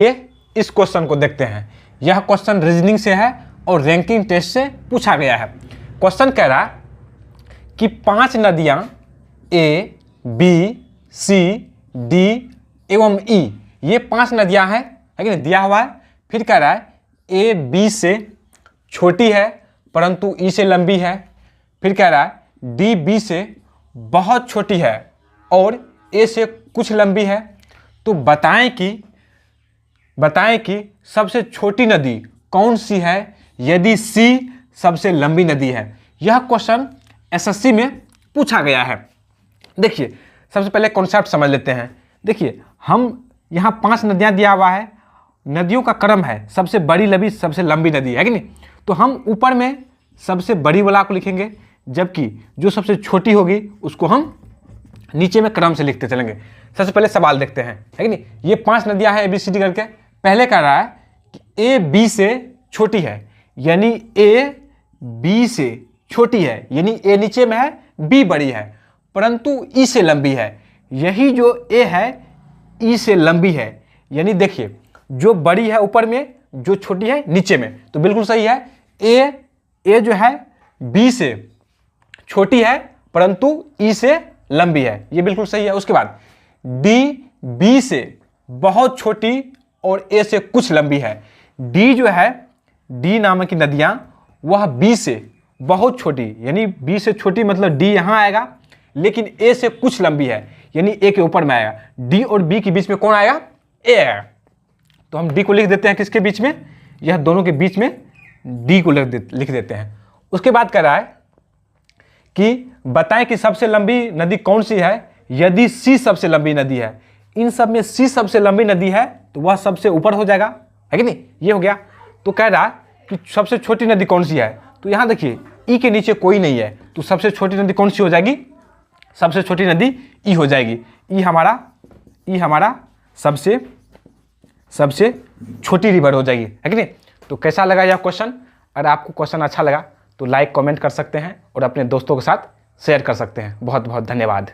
ये इस क्वेश्चन को देखते हैं। यह क्वेश्चन रीजनिंग से है और रैंकिंग टेस्ट से पूछा गया है। क्वेश्चन कह रहा है कि 5 नदियां ए, बी, सी, डी एवं ई, ये 5 नदियां हैं, है कि नहीं, दिया हुआ है। फिर कह रहा है ए बी से छोटी है परंतु ई से लंबी है। फिर कह रहा है डी बी से बहुत छोटी है और ए से कुछ लंबी है। तो बताएं कि सबसे छोटी नदी कौन सी है यदि सी सबसे लंबी नदी है। यह क्वेश्चन एसएससी में पूछा गया है। देखिए सबसे पहले कॉन्सेप्ट समझ लेते हैं। देखिए हम यहाँ 5 नदियाँ दिया हुआ है, नदियों का क्रम है, सबसे बड़ी नदी सबसे लंबी नदी है कि नहीं। तो हम ऊपर में सबसे बड़ी वाला को लिखेंगे, जबकि जो सबसे छोटी होगी उसको हम नीचे में क्रम से लिखते चलेंगे। सबसे पहले सवाल देखते हैं, है कि नहीं। ये 5 नदियां हैं ABCD करके। पहले कह रहा है कि ए बी से छोटी है, यानी ए बी से छोटी है, यानी ए नीचे में है, बी बड़ी है, परंतु ई से लंबी है। यही जो ए है ई से लंबी है, यानी देखिए जो बड़ी है ऊपर में, जो छोटी है नीचे में। तो बिल्कुल सही है, ए जो है बी से छोटी है परंतु ई से लंबी है, ये बिल्कुल सही है। उसके बाद डी बी से बहुत छोटी और ए से कुछ लंबी है। डी जो है, डी नामक की नदियां, वह बी से बहुत छोटी, यानी बी से छोटी मतलब डी यहां आएगा, लेकिन ए से कुछ लंबी है, यानी ए के ऊपर में आएगा। डी और बी के बीच में कौन आएगा? ए आएगा। तो हम डी को लिख देते हैं किसके बीच में? यह दोनों के बीच में डी को लिख देते हैं। उसके बाद कह रहा है कि बताएं कि सबसे लंबी नदी कौन सी है यदि सी सबसे लंबी नदी है। इन सब में सी सबसे लंबी नदी है तो वह सबसे ऊपर हो जाएगा, है कि नहीं, ये हो गया। तो कह रहा कि सबसे छोटी नदी कौन सी है, तो यहाँ देखिए ई के नीचे कोई नहीं है, तो सबसे छोटी नदी कौन सी हो जाएगी? सबसे छोटी नदी ई हो जाएगी। ई हमारा सबसे छोटी रिवर हो जाएगी, है कि नहीं। तो कैसा लगा यह क्वेश्चन? अगर आपको क्वेश्चन अच्छा लगा तो लाइक कमेंट कर सकते हैं और अपने दोस्तों के साथ शेयर कर सकते हैं। बहुत बहुत धन्यवाद।